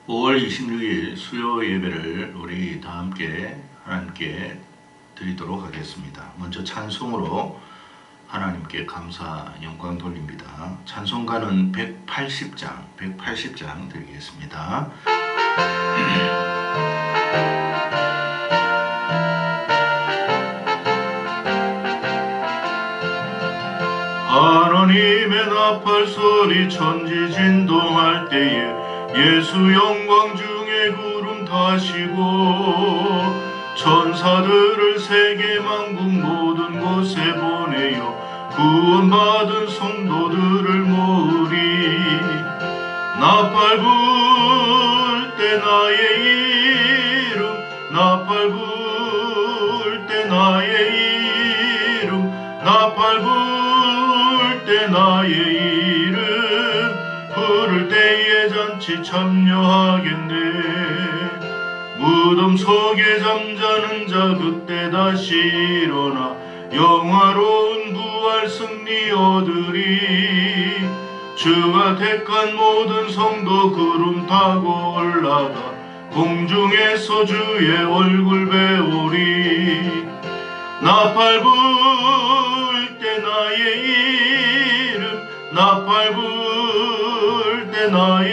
5월 26일 수요 예배를 우리 다 함께 하나님께 드리도록 하겠습니다. 먼저 찬송으로 하나님께 감사 영광 돌립니다. 찬송가는 180장 드리겠습니다. 하나님의 나팔 소리 천지 진동할 때에 예수 영광 중에 구름 타시고 천사들을 세계 만국 모든 곳에 보내어 구원받은 성도들을 모으리. 나팔 불 때 나의 이름, 나팔 불 때 나의 이름, 나팔 불 때 나의 이름 부를 때에 잔치 참여하겠네. 무덤 속에 잠자는 자 그때 다시 일어나 영화로운 부활 승리 얻으리. 주가 택한 모든 성도 구름 타고 올라가 공중에서 주의 얼굴 배우리. 나팔 불 때 나의 이름, 나팔 불 때 나의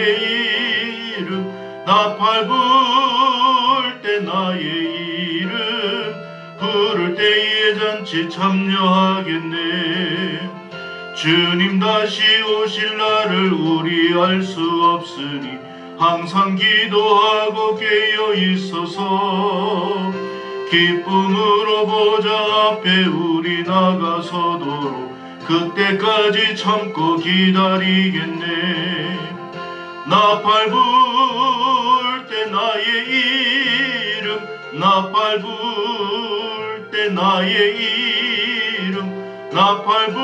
이름, 나팔 불 때 나의 이름 부를 때에 잔치 참여하겠네. 주님 다시 오실 날을 우리 알 수 없으니 항상 기도하고 깨어 있어서 기쁨으로 보좌 앞에 우리 나가서도록 그때까지 참고 기다리겠네. 나팔 불 때 나의 이름, 나팔 불 때 나의 이름, 나팔 불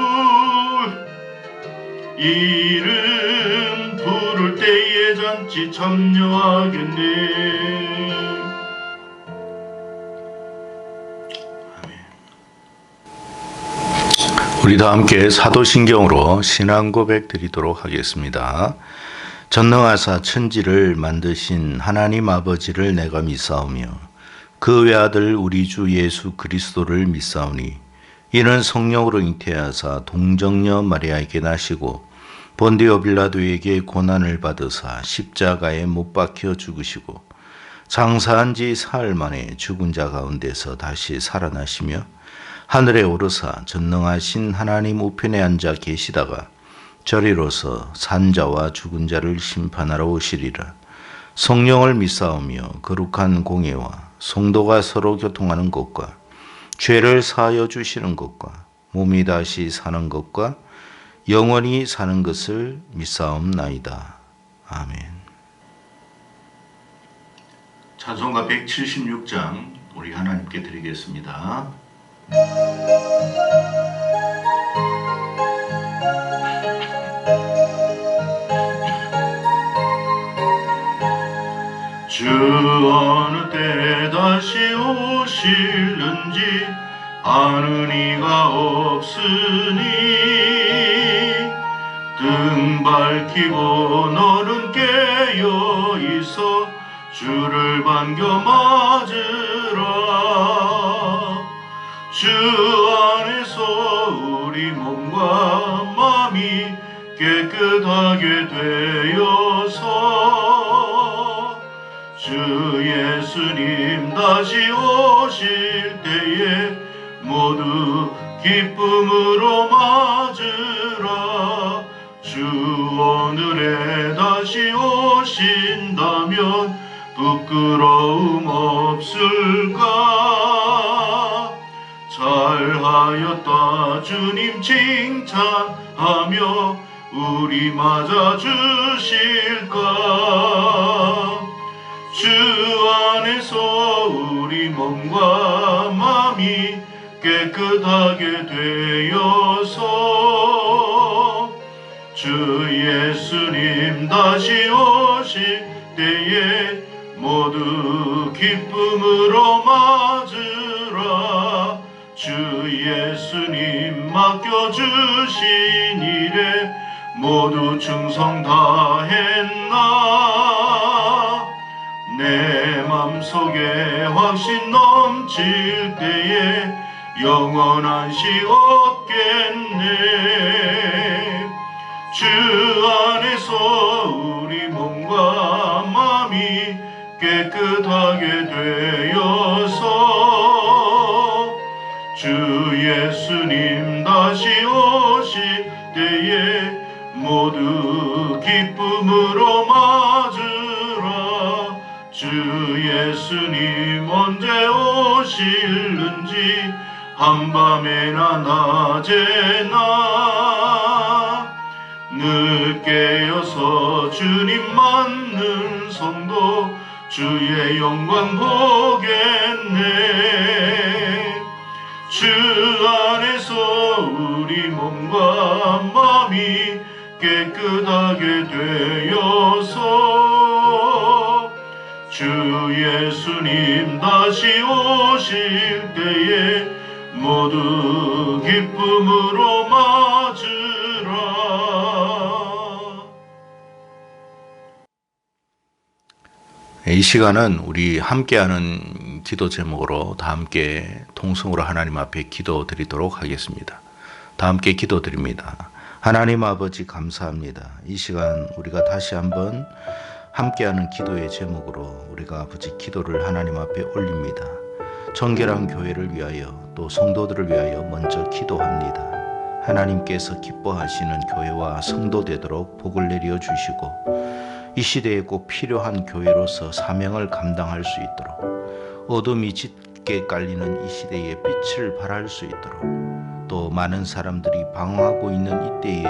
이름 부를 때에 잔치 참여하겠네. 우리 다 함께 사도신경으로 신앙 고백 드리도록 하겠습니다. 전능하사 천지를 만드신 하나님 아버지를 내가 믿사오며 그 외아들 우리 주 예수 그리스도를 믿사오니 이는 성령으로 잉태하사 동정녀 마리아에게 나시고 본디오 빌라도에게 고난을 받으사 십자가에 못 박혀 죽으시고 장사한 지 사흘 만에 죽은 자 가운데서 다시 살아나시며 하늘에 오르사 전능하신 하나님 우편에 앉아 계시다가 저리로서 산자와 죽은 자를 심판하러 오시리라. 성령을 믿사오며 거룩한 공예와 성도가 서로 교통하는 것과 죄를 사하여 주시는 것과 몸이 다시 사는 것과 영원히 사는 것을 믿사옵나이다. 아멘. 찬송가 176장 우리 하나님께 드리겠습니다. 주 어느 때 다시 오실는지 아는 이가 없으니 등 밝히고 너는 깨어 있어 주를 반겨 맞으라. 주 안에서 우리 몸과 마음이 깨끗하게 되어서 주 예수님 다시 오실 때에 모두 기쁨으로 맞으라. 주 오늘에 다시 오신다면 부끄러움 없을까. 잘하였다 주님 칭찬하며 우리 맞아 주실까. 주 안에서 우리 몸과 마음이 깨끗하게 되어서 주 예수님 다시 오실 때에 모두 기쁨으로 맞으라. 주 예수님 맡겨주신 일에 모두 충성 다했나. 마음속에 확신 넘칠 때에 영원한 시 얻겠네. 주 안에서 우리 몸과 마음이 깨끗하게 되어서 주 예수님 다시 오실 때에 모두 기쁨으로 맞으라. 주 예수님 언제 오실는지 한밤에나 낮에나 늘 깨어서 주님 맞는 성도 주의 영광 보겠네. 주 안에서 우리 몸과 마음이 깨끗하게 되어서 주 예수님 다시 오실 때에 모두 기쁨으로 맞으라. 이 시간은 우리 함께하는 기도 제목으로 다 함께 통성으로 하나님 앞에 기도드리도록 하겠습니다. 다 함께 기도드립니다. 하나님 아버지 감사합니다. 이 시간 우리가 다시 한번 함께하는 기도의 제목으로 우리가 아버지 기도를 하나님 앞에 올립니다. 정결한 교회를 위하여 또 성도들을 위하여 먼저 기도합니다. 하나님께서 기뻐하시는 교회와 성도 되도록 복을 내려 주시고 이 시대에 꼭 필요한 교회로서 사명을 감당할 수 있도록 어둠이 짙게 깔리는 이 시대에 빛을 발할 수 있도록 또 많은 사람들이 방황하고 있는 이때에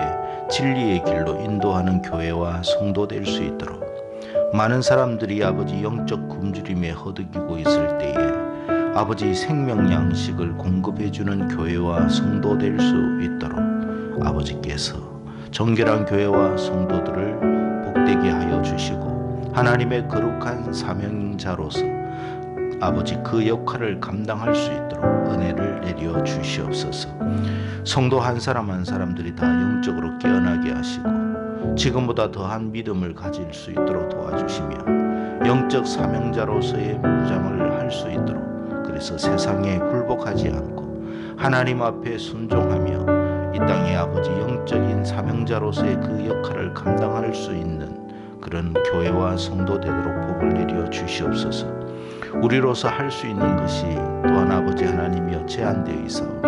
진리의 길로 인도하는 교회와 성도 될 수 있도록 많은 사람들이 아버지 영적 굶주림에 허덕이고 있을 때에 아버지 생명 양식을 공급해주는 교회와 성도 될 수 있도록 아버지께서 정결한 교회와 성도들을 복되게 하여 주시고 하나님의 거룩한 사명자로서 아버지 그 역할을 감당할 수 있도록 은혜를 내려 주시옵소서. 성도 한 사람 한 사람들이 다 영적으로 깨어나게 하시고 지금보다 더한 믿음을 가질 수 있도록 도와주시며 영적 사명자로서의 무장을 할 수 있도록 그래서 세상에 굴복하지 않고 하나님 앞에 순종하며 이 땅의 아버지 영적인 사명자로서의 그 역할을 감당할 수 있는 그런 교회와 성도 되도록 복을 내려 주시옵소서. 우리로서 할 수 있는 것이 또한 아버지 하나님이여 제한되어 있사오니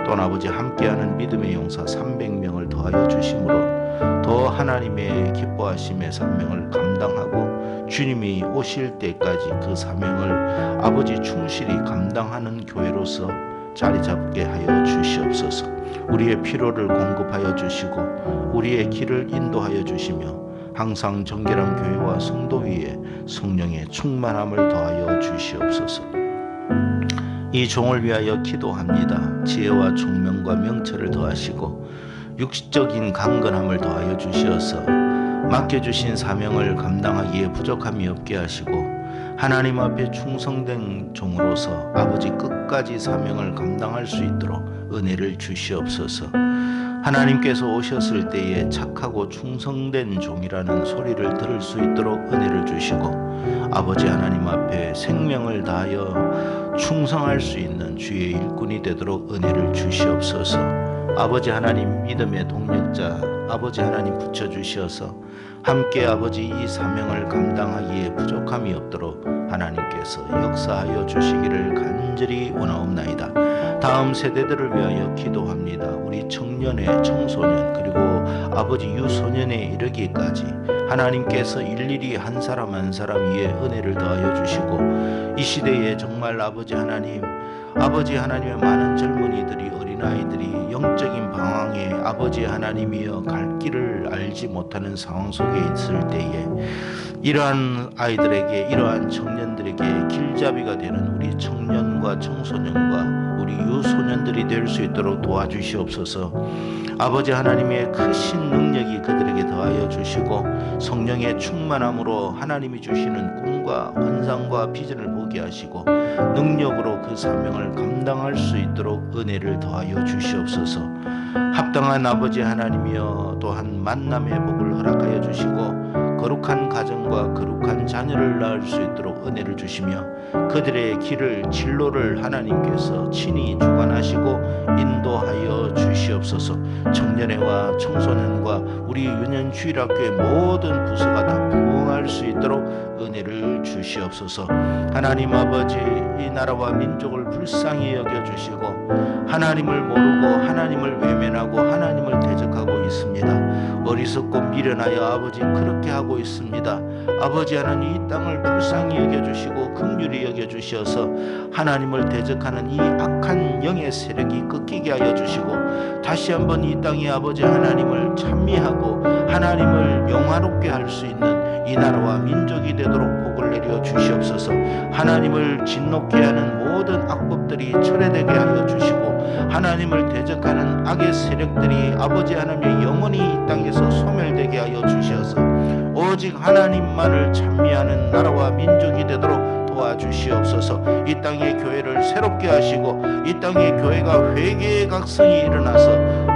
또한 아버지 함께하는 믿음의 용사 300명을 더하여 주심으로 더 하나님의 기뻐하심의 사명을 감당하고 주님이 오실 때까지 그 사명을 아버지 충실히 감당하는 교회로서 자리 잡게 하여 주시옵소서. 우리의 필요를 공급하여 주시고 우리의 길을 인도하여 주시며 항상 정결한 교회와 성도 위에 성령의 충만함을 더하여 주시옵소서. 이 종을 위하여 기도합니다. 지혜와 총명과 명철을 더하시고 육적인 강건함을 더하여 주시어서 맡겨주신 사명을 감당하기에 부족함이 없게 하시고 하나님 앞에 충성된 종으로서 아버지 끝까지 사명을 감당할 수 있도록 은혜를 주시옵소서. 하나님께서 오셨을 때에 착하고 충성된 종이라는 소리를 들을 수 있도록 은혜를 주시고 아버지 하나님 앞에 생명을 다하여 충성할 수 있는 주의 일꾼이 되도록 은혜를 주시옵소서. 아버지 하나님 믿음의 동력자 아버지 하나님 붙여주시어서 함께 아버지 이 사명을 감당하기에 부족함이 없도록 하나님께서 역사하여 주시기를 간절히 원하옵나이다. 다음 세대들을 위하여 기도합니다. 우리 청년의 청소년 그리고 아버지 유소년에 이르기까지 하나님께서 일일이 한 사람 한 사람 위에 은혜를 더하여 주시고 이 시대에 정말 아버지 하나님의 많은 젊은이들이 어린아이들이 영적인 방황에 아버지 하나님이여 갈 길을 알지 못하는 상황 속에 있을 때에 이러한 아이들에게 이러한 청년들에게 길잡이가 되는 우리 청년과 청소년과 우리 유소년들이 될 수 있도록 도와주시옵소서. 아버지 하나님의 크신 능력이 그들에게 더하여 주시고 성령의 충만함으로 하나님이 주시는 꿈과 환상과 비전을 보게 하시고 능력으로 그 사명을 감당할 수 있도록 은혜를 더하여 주시옵소서. 합당한 아버지 하나님이여 또한 만남의 복을 허락하여 주시고 거룩한 가정과 거룩한 자녀를 낳을 수 있도록 은혜를 주시며 그들의 길을 진로를 하나님께서 친히 주관하시고 인도하여 주시옵소서. 청년회와 청소년과 우리 유년주일학교의 모든 부서가 다 부흥할 수 있도록 은혜를 주시옵소서. 하나님 아버지, 이 나라와 민족을 불쌍히 여겨주시고 하나님을 모르고 하나님을 외면하고 하나님을 대적하고 있습니다. 어리석고 미련하여 아버지 그렇게 하고 있습니다. 아버지 하나님, 이 땅을 불쌍히 여겨주시고 긍휼히 여겨주셔서 하나님을 대적하는 이 악한 영의 세력이 꺾이게 하여 주시고 다시 한번 이 땅에 아버지 하나님을 찬미하고 하나님을 영화롭게 할 수 있는 이 나라와 민족이 되도록 복을 내려 주시옵소서. 하나님을 진노케 하는 모든 악법들이 철회되게 하여 주시고 하나님을 대적하는 악의 세력들이 아버지 하나님의 영원히 이 땅에서 소멸되게 하여 주셔서 오직 하나님만을 찬미하는 나라와 민족이 되도록 도와주시옵소서. 이 땅의 교회를 새롭게 하시고 이 땅의 교회가 회개의 각성이 일어나서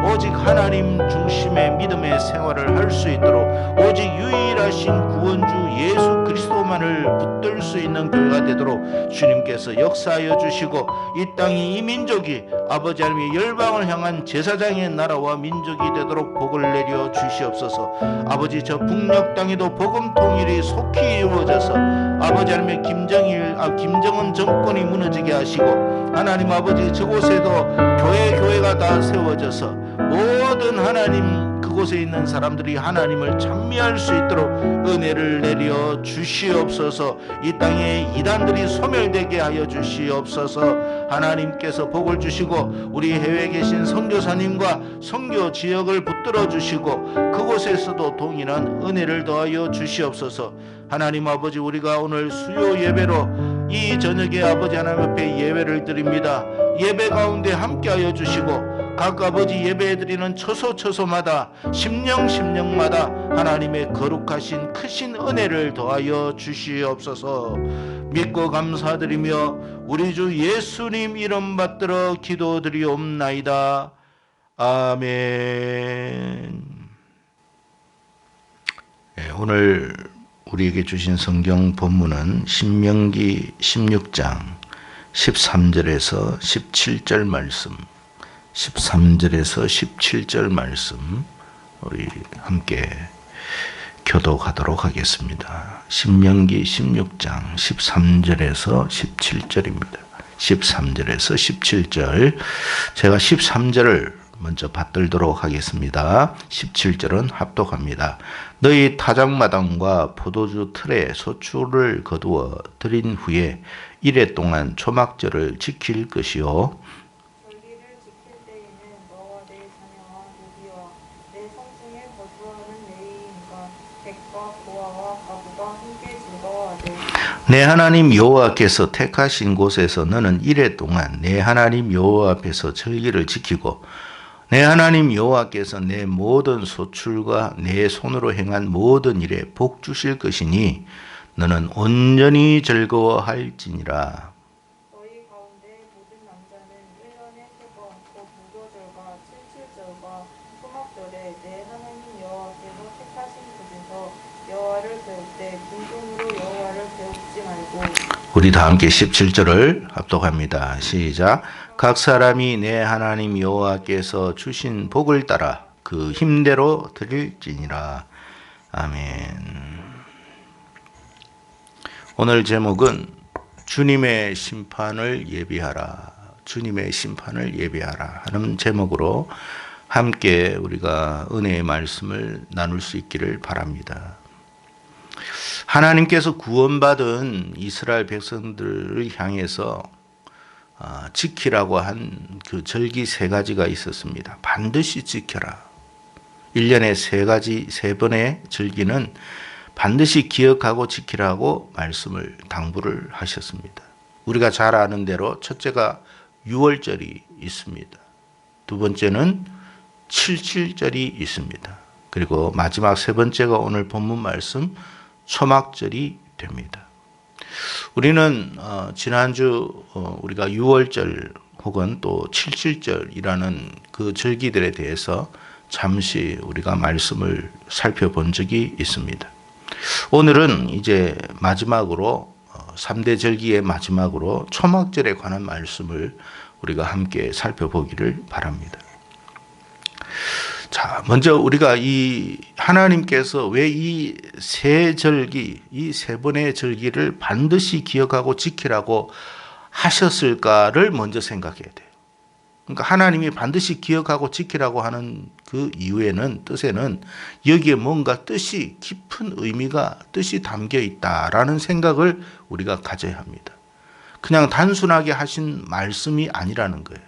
오직 하나님 중심의 믿음의 생활을 할 수 있도록 오직 유일하신 구원주 예수 그리스도만을 붙들 수 있는 교회가 되도록 주님께서 역사하여 주시고 이 땅이 이 민족이 아버지 하나님의 열방을 향한 제사장의 나라와 민족이 되도록 복을 내려 주시옵소서. 아버지, 저 북녘 땅에도 복음 통일이 속히 이루어져서 아버지 하나님의 김정은 정권이 무너지게 하시고 하나님 아버지, 저곳에도 교회가 다 세워져서 모든 하나님 그곳에 있는 사람들이 하나님을 찬미할 수 있도록 은혜를 내려 주시옵소서. 이 땅에 이단들이 소멸되게 하여 주시옵소서. 하나님께서 복을 주시고 우리 해외에 계신 선교사님과 선교 지역을 붙들어 주시고 그곳에서도 동일한 은혜를 더하여 주시옵소서. 하나님 아버지, 우리가 오늘 수요 예배로 이 저녁에 아버지 하나님 앞에 예배를 드립니다. 예배 가운데 함께하여 주시고 각 아버지 예배드리는 처소처소마다 심령마다 하나님의 거룩하신 크신 은혜를 더하여 주시옵소서. 믿고 감사드리며 우리 주 예수님 이름 받들어 기도드리옵나이다. 아멘. 오늘 우리에게 주신 성경 본문은 신명기 16장 13절에서 17절 말씀, 13절에서 17절 말씀 우리 함께 교독하도록 하겠습니다. 신명기 16장 13절에서 17절입니다. 13절에서 17절, 제가 13절을 먼저 받들도록 하겠습니다. 17절은 합독합니다. 너희 타작마당과 포도주 틀에 소출을 거두어 들인 후에 이레 동안 초막절을 지킬 것이요. 절기를 지킬 때에는 너와 내 자녀와 노비와 내 성중에 거주하는 레위인과 객과 고아와 과부가 함께 즐거워하되 내 하나님 여호와께서 택하신 곳에서 너는 이레 동안 내 하나님 여호와 앞에서 절기를 지키고 내 하나님 여호와께서 내 모든 소출과 내 손으로 행한 모든 일에 복 주실 것이니 너는 온전히 즐거워할지니라. 너희 가운데 모든 남자는 1년에 3번 곧 무교절과 칠칠절과 소막절에 내 하나님 여호와께서 택하신 곳에서 여호와를 배울 때 궁중으로 여호와를 배우지 말고. 우리 다 함께 17절을 합독합니다. 시작. 각 사람이 내 하나님 여호와께서 주신 복을 따라 그 힘대로 드릴지니라. 아멘. 오늘 제목은 주님의 심판을 예비하라. 주님의 심판을 예비하라 하는 제목으로 함께 우리가 은혜의 말씀을 나눌 수 있기를 바랍니다. 하나님께서 구원받은 이스라엘 백성들을 향해서 지키라고 한 그 절기 3가지가 있었습니다. 반드시 지켜라. 1년에 3번의 절기는 반드시 기억하고 지키라고 말씀을 당부를 하셨습니다. 우리가 잘 아는 대로 첫째가 유월절이 있습니다. 두 번째는 칠칠절이 있습니다. 그리고 마지막 3번째가 오늘 본문 말씀 초막절이 됩니다. 우리는 지난주 우리가 유월절 혹은 또 칠칠절이라는 그 절기들에 대해서 잠시 우리가 말씀을 살펴본 적이 있습니다. 오늘은 이제 마지막으로 3대 절기의 마지막으로 초막절에 관한 말씀을 우리가 함께 살펴보기를 바랍니다. 자, 먼저 우리가 이 하나님께서 왜 이 세 절기, 이 세 번의 절기를 반드시 기억하고 지키라고 하셨을까를 먼저 생각해야 돼요. 그러니까 하나님이 반드시 기억하고 지키라고 하는 그 이유에는, 뜻에는 여기에 뭔가 뜻이, 깊은 의미가, 뜻이 담겨 있다라는 생각을 우리가 가져야 합니다. 그냥 단순하게 하신 말씀이 아니라는 거예요.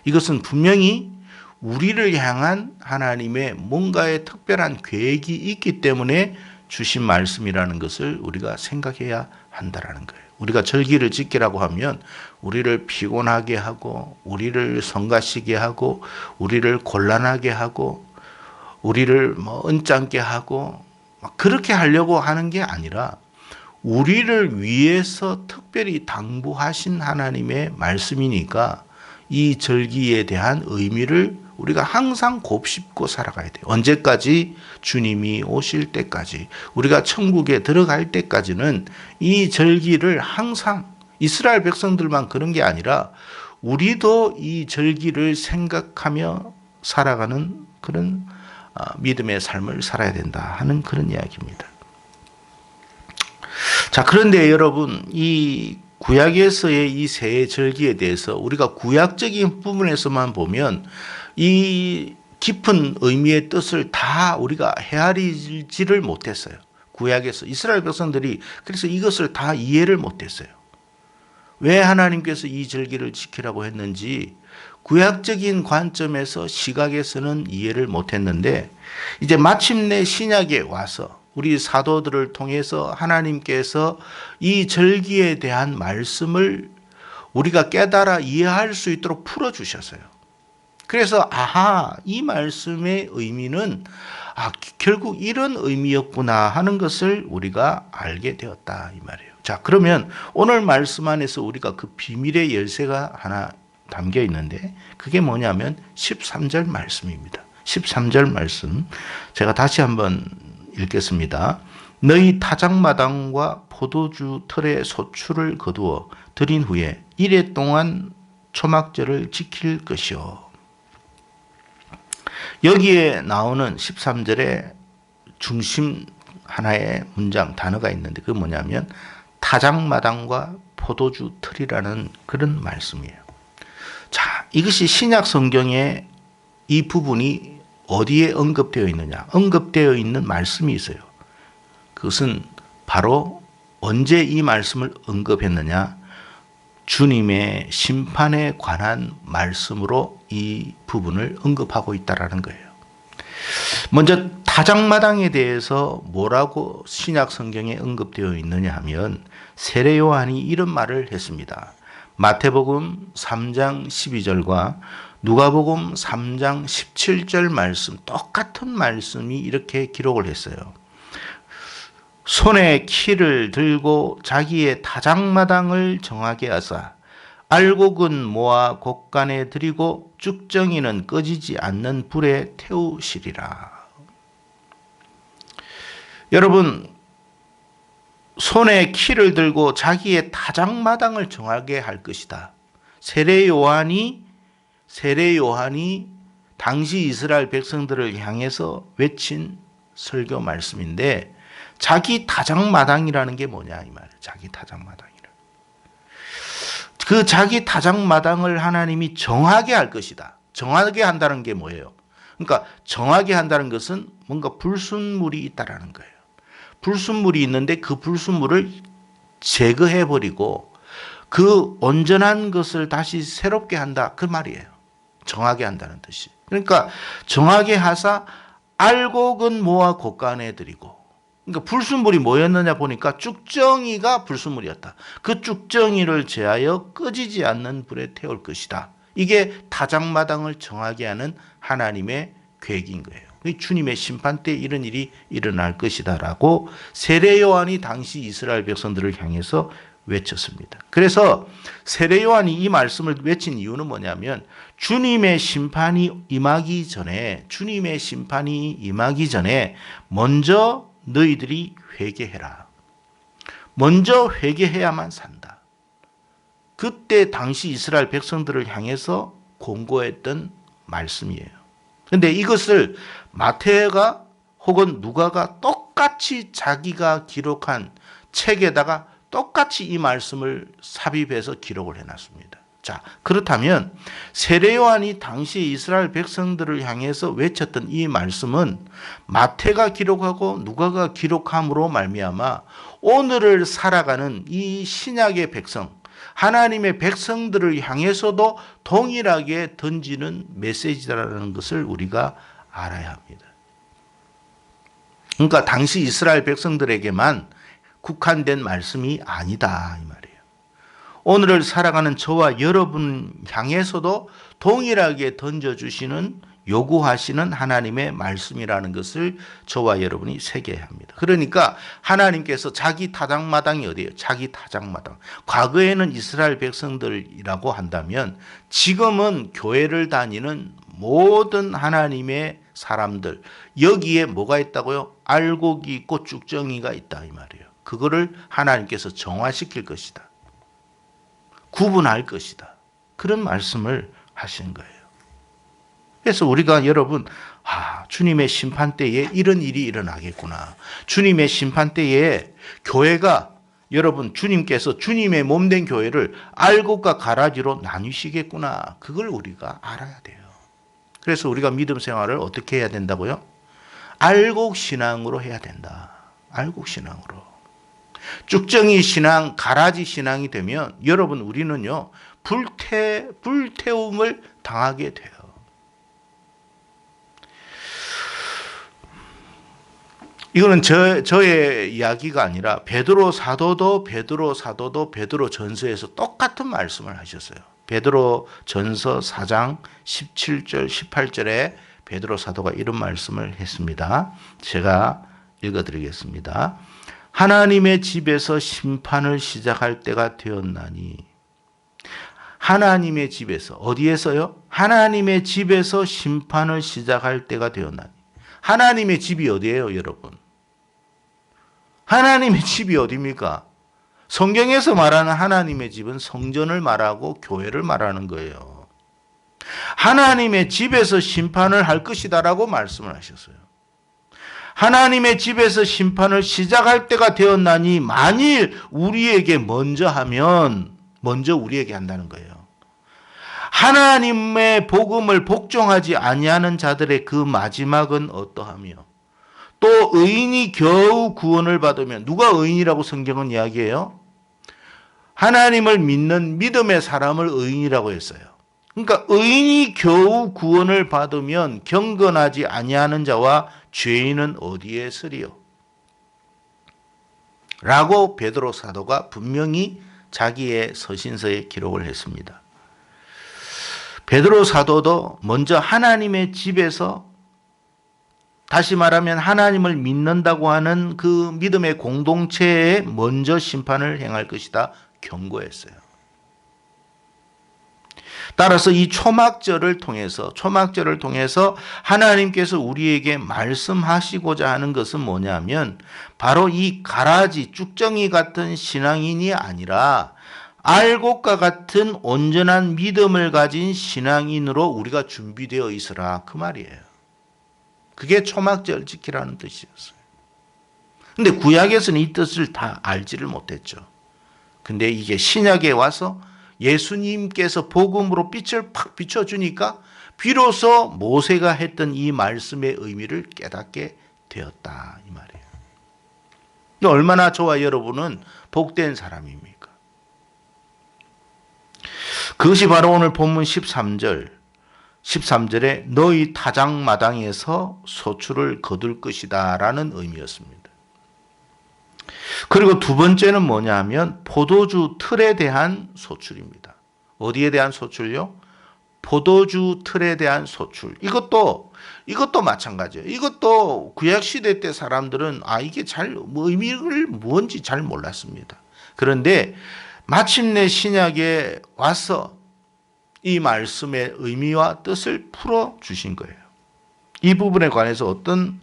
이것은 분명히 우리를 향한 하나님의 뭔가의 특별한 계획이 있기 때문에 주신 말씀이라는 것을 우리가 생각해야 한다라는 거예요. 우리가 절기를 지키라고 하면 우리를 피곤하게 하고, 우리를 성가시게 하고, 우리를 곤란하게 하고, 우리를 언짢게 하고, 그렇게 하려고 하는 게 아니라 우리를 위해서 특별히 당부하신 하나님의 말씀이니까 이 절기에 대한 의미를 우리가 항상 곱씹고 살아가야 돼요. 언제까지? 주님이 오실 때까지, 우리가 천국에 들어갈 때까지는 이 절기를 항상, 이스라엘 백성들만 그런 게 아니라 우리도 이 절기를 생각하며 살아가는 그런 믿음의 삶을 살아야 된다 하는 그런 이야기입니다. 자, 그런데 여러분, 이 구약에서의 이 세 절기에 대해서 우리가 구약적인 부분에서만 보면 이 깊은 의미의 뜻을 다 우리가 헤아리지를 못했어요. 구약에서 이스라엘 백성들이 그래서 이것을 다 이해를 못했어요. 왜 하나님께서 이 절기를 지키라고 했는지 구약적인 관점에서, 시각에서는 이해를 못했는데, 이제 마침내 신약에 와서 우리 사도들을 통해서 하나님께서 이 절기에 대한 말씀을 우리가 깨달아 이해할 수 있도록 풀어주셨어요. 그래서 이 말씀의 의미는 결국 이런 의미였구나 하는 것을 우리가 알게 되었다 이 말이에요. 자, 그러면 오늘 말씀 안에서 우리가 그 비밀의 열쇠가 하나 담겨 있는데, 그게 뭐냐면 13절 말씀입니다. 13절 말씀 제가 다시 한번 읽겠습니다. 너희 타작마당과 포도주 틀에 소출을 거두어 들인 후에 이래 동안 초막절을 지킬 것이요. 여기에 나오는 13절의 중심 하나의 문장, 단어가 있는데 그게 뭐냐면 타작마당과 포도주 틀이라는 그런 말씀이에요. 자, 이것이 신약 성경에 이 부분이 어디에 언급되어 있느냐? 언급되어 있는 말씀이 있어요. 그것은 바로 언제 이 말씀을 언급했느냐? 주님의 심판에 관한 말씀으로 이 부분을 언급하고 있다라는 거예요. 먼저 타작마당에 대해서 뭐라고 신약 성경에 언급되어 있느냐 하면 세례 요한이 이런 말을 했습니다. 마태복음 3장 12절과 누가복음 3장 17절 말씀, 똑같은 말씀이 이렇게 기록을 했어요. 손에 키를 들고 자기의 타작마당을 정하게 하사 알곡은 모아 곡간에 들이고 쭉정이는 꺼지지 않는 불에 태우시리라. 여러분, 손에 키를 들고 자기의 타작마당을 정하게 할 것이다. 세례 요한이 당시 이스라엘 백성들을 향해서 외친 설교 말씀인데, 자기 타작마당이라는 게 뭐냐 이 말이에요. 자기 타작마당이라. 그 자기 타작마당을 하나님이 정하게 할 것이다. 정하게 한다는 게 뭐예요? 그러니까 정하게 한다는 것은 뭔가 불순물이 있다라는 거예요. 불순물이 있는데 그 불순물을 제거해버리고 그 온전한 것을 다시 새롭게 한다, 그 말이에요. 정하게 한다는 뜻이. 그러니까 정하게 하사 알곡은 모아 곡간에 들이고, 그러니까 불순물이 뭐였느냐 보니까 쭉정이가 불순물이었다. 그 쭉정이를 제하여 꺼지지 않는 불에 태울 것이다. 이게 타작마당을 정하게 하는 하나님의 계획인 거예요. 주님의 심판 때 이런 일이 일어날 것이다라고 세례 요한이 당시 이스라엘 백성들을 향해서 외쳤습니다. 그래서 세례 요한이 이 말씀을 외친 이유는 뭐냐면 주님의 심판이 임하기 전에 먼저 너희들이 회개해라. 먼저 회개해야만 산다. 그때 당시 이스라엘 백성들을 향해서 권고했던 말씀이에요. 그런데 이것을 마태가 혹은 누가가 똑같이 자기가 기록한 책에다가 똑같이 이 말씀을 삽입해서 기록을 해놨습니다. 자, 그렇다면 세례 요한이 당시 이스라엘 백성들을 향해서 외쳤던 이 말씀은 마태가 기록하고 누가가 기록함으로 말미암아 오늘을 살아가는 이 신약의 백성, 하나님의 백성들을 향해서도 동일하게 던지는 메시지라는 것을 우리가 알아야 합니다. 그러니까 당시 이스라엘 백성들에게만 국한된 말씀이 아니다 이 말이에요. 오늘을 살아가는 저와 여러분 향해서도 동일하게 던져주시는 요구하시는 하나님의 말씀이라는 것을 저와 여러분이 새겨야 합니다. 그러니까 하나님께서 자기 타작마당이 어디예요? 자기 타작마당. 과거에는 이스라엘 백성들이라고 한다면 지금은 교회를 다니는 모든 하나님의 사람들, 여기에 뭐가 있다고요? 알곡이 있고 쭉정이가 있다 이 말이에요. 그거를 하나님께서 정화시킬 것이다. 구분할 것이다. 그런 말씀을 하신 거예요. 그래서 우리가 여러분, 주님의 심판 때에 이런 일이 일어나겠구나. 주님의 심판 때에 교회가 여러분 주님께서 주님의 몸된 교회를 알곡과 가라지로 나누시겠구나. 그걸 우리가 알아야 돼요. 그래서 우리가 믿음 생활을 어떻게 해야 된다고요? 알곡 신앙으로 해야 된다. 알곡 신앙으로. 쭉정이 신앙, 가라지 신앙이 되면 여러분 우리는요 불태움을 당하게 돼요. 이거는 저의 이야기가 아니라 베드로 사도도 베드로 전서에서 똑같은 말씀을 하셨어요. 베드로 전서 4장 17절 18절에 베드로 사도가 이런 말씀을 했습니다. 제가 읽어드리겠습니다. 하나님의 집에서 심판을 시작할 때가 되었나니. 하나님의 집에서, 어디에서요? 하나님의 집에서 심판을 시작할 때가 되었나니. 하나님의 집이 어디예요, 여러분? 하나님의 집이 어디입니까? 성경에서 말하는 하나님의 집은 성전을 말하고 교회를 말하는 거예요. 하나님의 집에서 심판을 할 것이다라고 말씀을 하셨어요. 하나님의 집에서 심판을 시작할 때가 되었나니 만일 우리에게 먼저 하면 먼저 우리에게 한다는 거예요. 하나님의 복음을 복종하지 아니하는 자들의 그 마지막은 어떠하며 또 의인이 겨우 구원을 받으면 누가 의인이라고 성경은 이야기해요? 하나님을 믿는 믿음의 사람을 의인이라고 했어요. 그러니까 의인이 겨우 구원을 받으면 경건하지 아니하는 자와 죄인은 어디에 서리요? 라고 베드로 사도가 분명히 자기의 서신서에 기록을 했습니다. 베드로 사도도 먼저 하나님의 집에서 다시 말하면 하나님을 믿는다고 하는 그 믿음의 공동체에 먼저 심판을 행할 것이다 경고했어요. 따라서 이 초막절을 통해서 하나님께서 우리에게 말씀하시고자 하는 것은 뭐냐면 바로 이 가라지 쭉정이 같은 신앙인이 아니라 알곡과 같은 온전한 믿음을 가진 신앙인으로 우리가 준비되어 있으라 그 말이에요. 그게 초막절 지키라는 뜻이었어요. 근데 구약에서는 이 뜻을 다 알지를 못했죠. 근데 이게 신약에 와서 예수님께서 복음으로 빛을 팍 비춰주니까 비로소 모세가 했던 이 말씀의 의미를 깨닫게 되었다 이 말이에요. 얼마나 저와 여러분은 복된 사람입니까? 그것이 바로 오늘 본문 13절에 너희 타작마당에서 소출을 거둘 것이다 라는 의미였습니다. 그리고 두 번째는 뭐냐 하면 포도주 틀에 대한 소출입니다. 어디에 대한 소출요? 포도주 틀에 대한 소출. 이것도 마찬가지예요. 이것도 구약시대 때 사람들은 이게 의미를 뭔지 잘 몰랐습니다. 그런데 마침내 신약에 와서 이 말씀의 의미와 뜻을 풀어주신 거예요. 이 부분에 관해서 어떤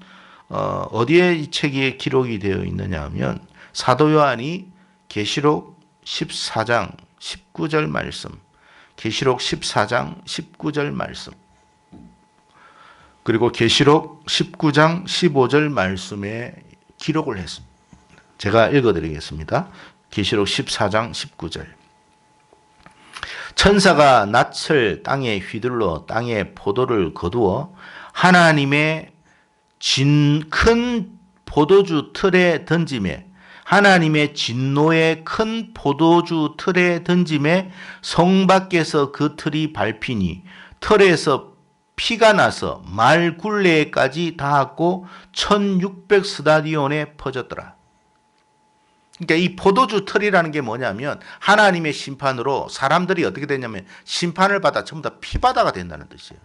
어디에 이 책이 기록이 되어 있느냐 하면 사도 요한이 계시록 14장 19절 말씀, 계시록 14장 19절 말씀, 그리고 계시록 19장 15절 말씀에 기록을 했습니다. 제가 읽어드리겠습니다. 계시록 14장 19절. 천사가 낯을 땅에 휘둘러 땅에 포도를 거두어 하나님의 큰 포도주 틀에 던짐에, 하나님의 진노의 큰 포도주 틀에 던짐에 성 밖에서 그 틀이 밟히니 틀에서 피가 나서 말 굴레까지 닿았고 1600스다디온에 퍼졌더라. 그러니까 이 포도주 틀이라는 게 뭐냐면 하나님의 심판으로 사람들이 어떻게 되냐면 심판을 받아 전부 다 피바다가 된다는 뜻이에요.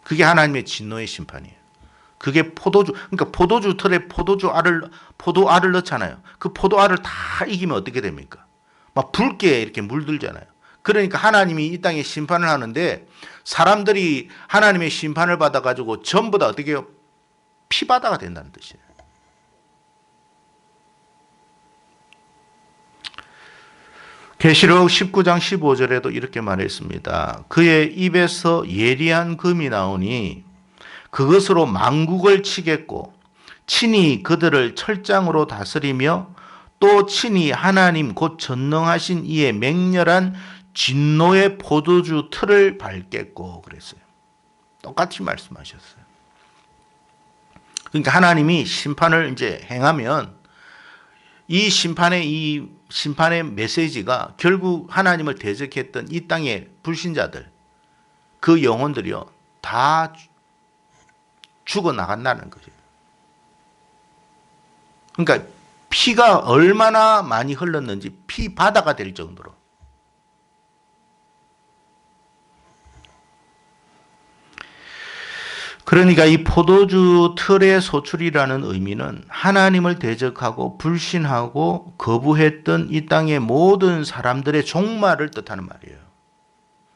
그게 하나님의 진노의 심판이에요. 그게 포도주, 그러니까 포도주 틀에 포도알을 넣잖아요. 그 포도알을 다 이기면 어떻게 됩니까? 막 붉게 이렇게 물들잖아요. 그러니까 하나님이 이 땅에 심판을 하는데 사람들이 하나님의 심판을 받아가지고 전부 다 어떻게 해요? 피바다가 된다는 뜻이에요. 계시록 19장 15절에도 이렇게 말했습니다. 그의 입에서 예리한 금이 나오니 그것으로 만국을 치겠고 친히 그들을 철장으로 다스리며 또 친히 하나님 곧 전능하신 이의 맹렬한 진노의 포도주 틀을 밟겠고 그랬어요. 똑같이 말씀하셨어요. 그러니까 하나님이 심판을 이제 행하면 이 심판의 메시지가 결국 하나님을 대적했던 이 땅의 불신자들, 그 영혼들이요 다 죽어나간다는 거죠. 그러니까 피가 얼마나 많이 흘렀는지 피 바다가 될 정도로. 그러니까 이 포도주 틀의 소출이라는 의미는 하나님을 대적하고 불신하고 거부했던 이 땅의 모든 사람들의 종말을 뜻하는 말이에요.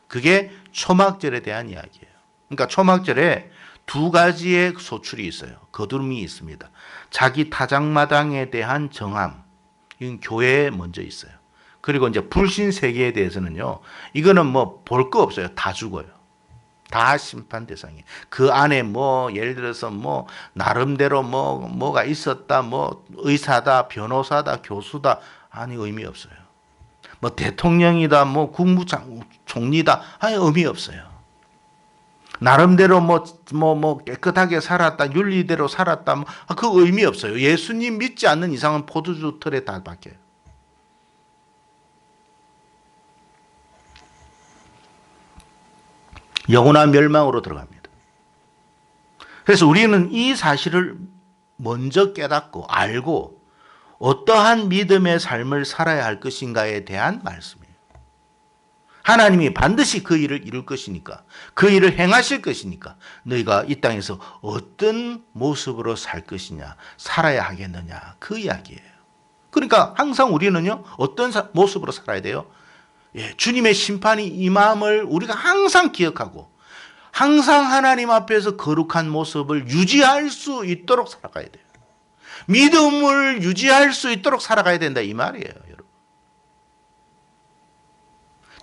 그게 초막절에 대한 이야기예요. 그러니까 초막절에 두 가지의 소출이 있어요. 거두름이 있습니다. 자기 타작마당에 대한 정함, 이건 교회에 먼저 있어요. 그리고 이제 불신 세계에 대해서는요, 이거는 뭐 볼 거 없어요. 다 죽어요. 다 심판 대상이에요. 그 안에 뭐 예를 들어서 뭐 나름대로 뭐가 있었다, 뭐 의사다, 변호사다, 교수다, 아니 의미 없어요. 뭐 대통령이다, 뭐 국무총리다, 아니 의미 없어요. 나름대로 뭐 깨끗하게 살았다, 윤리대로 살았다, 그 의미 없어요. 예수님 믿지 않는 이상은 포도주 틀에 다 박혀요. 영원한 멸망으로 들어갑니다. 그래서 우리는 이 사실을 먼저 깨닫고 알고 어떠한 믿음의 삶을 살아야 할 것인가에 대한 말씀이에요. 하나님이 반드시 그 일을 이룰 것이니까, 그 일을 행하실 것이니까 너희가 이 땅에서 어떤 모습으로 살 것이냐, 살아야 하겠느냐, 그 이야기예요. 그러니까 항상 우리는요, 어떤 모습으로 살아야 돼요? 예, 주님의 심판이 임함을 우리가 항상 기억하고 항상 하나님 앞에서 거룩한 모습을 유지할 수 있도록 살아가야 돼요. 믿음을 유지할 수 있도록 살아가야 된다 이 말이에요, 여러분.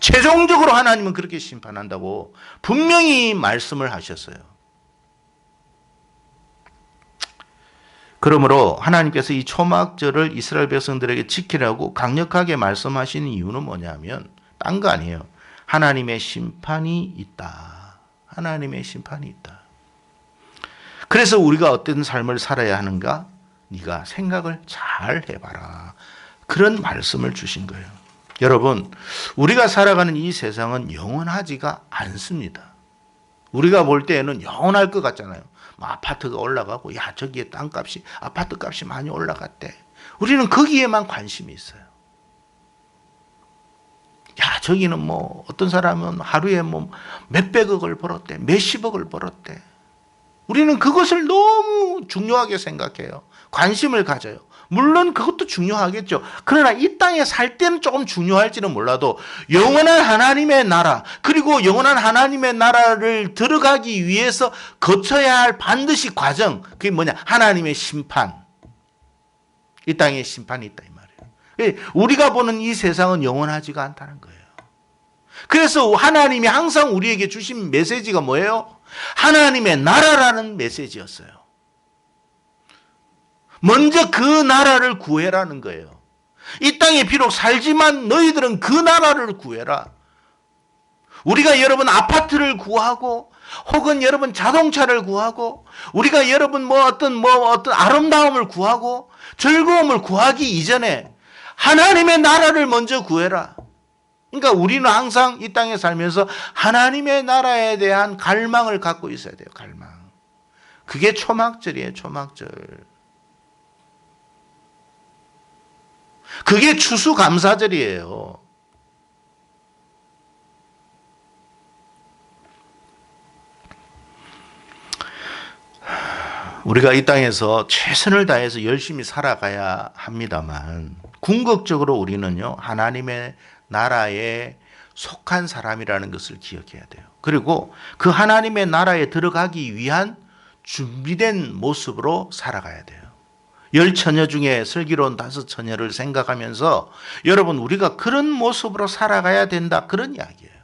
최종적으로 하나님은 그렇게 심판한다고 분명히 말씀을 하셨어요. 그러므로 하나님께서 이 초막절을 이스라엘 백성들에게 지키라고 강력하게 말씀하시는 이유는 뭐냐면 딴 거 아니에요. 하나님의 심판이 있다. 하나님의 심판이 있다. 그래서 우리가 어떤 삶을 살아야 하는가? 네가 생각을 잘 해봐라. 그런 말씀을 주신 거예요. 여러분, 우리가 살아가는 이 세상은 영원하지가 않습니다. 우리가 볼 때에는 영원할 것 같잖아요. 아파트가 올라가고, 야, 저기에 땅값이, 아파트 값이 많이 올라갔대. 우리는 거기에만 관심이 있어요. 야, 저기는 뭐, 어떤 사람은 하루에 뭐, 몇백억을 벌었대, 몇십억을 벌었대. 우리는 그것을 너무 중요하게 생각해요. 관심을 가져요. 물론 그것도 중요하겠죠. 그러나 이 땅에 살 때는 조금 중요할지는 몰라도 영원한 하나님의 나라, 그리고 영원한 하나님의 나라를 들어가기 위해서 거쳐야 할 반드시 과정, 그게 뭐냐? 하나님의 심판. 이 땅에 심판이 있다 이 말이에요. 우리가 보는 이 세상은 영원하지가 않다는 거예요. 그래서 하나님이 항상 우리에게 주신 메시지가 뭐예요? 하나님의 나라라는 메시지였어요. 먼저 그 나라를 구해라는 거예요. 이 땅에 비록 살지만 너희들은 그 나라를 구해라. 우리가 여러분 아파트를 구하고 혹은 여러분 자동차를 구하고 우리가 여러분 어떤 아름다움을 구하고 즐거움을 구하기 이전에 하나님의 나라를 먼저 구해라. 그러니까 우리는 항상 이 땅에 살면서 하나님의 나라에 대한 갈망을 갖고 있어야 돼요. 갈망. 그게 초막절이에요. 초막절. 그게 추수감사절이에요. 우리가 이 땅에서 최선을 다해서 열심히 살아가야 합니다만 궁극적으로 우리는요 하나님의 나라에 속한 사람이라는 것을 기억해야 돼요. 그리고 그 하나님의 나라에 들어가기 위한 준비된 모습으로 살아가야 돼요. 10처녀 중에 슬기로운 5처녀를 생각하면서 여러분 우리가 그런 모습으로 살아가야 된다 그런 이야기예요.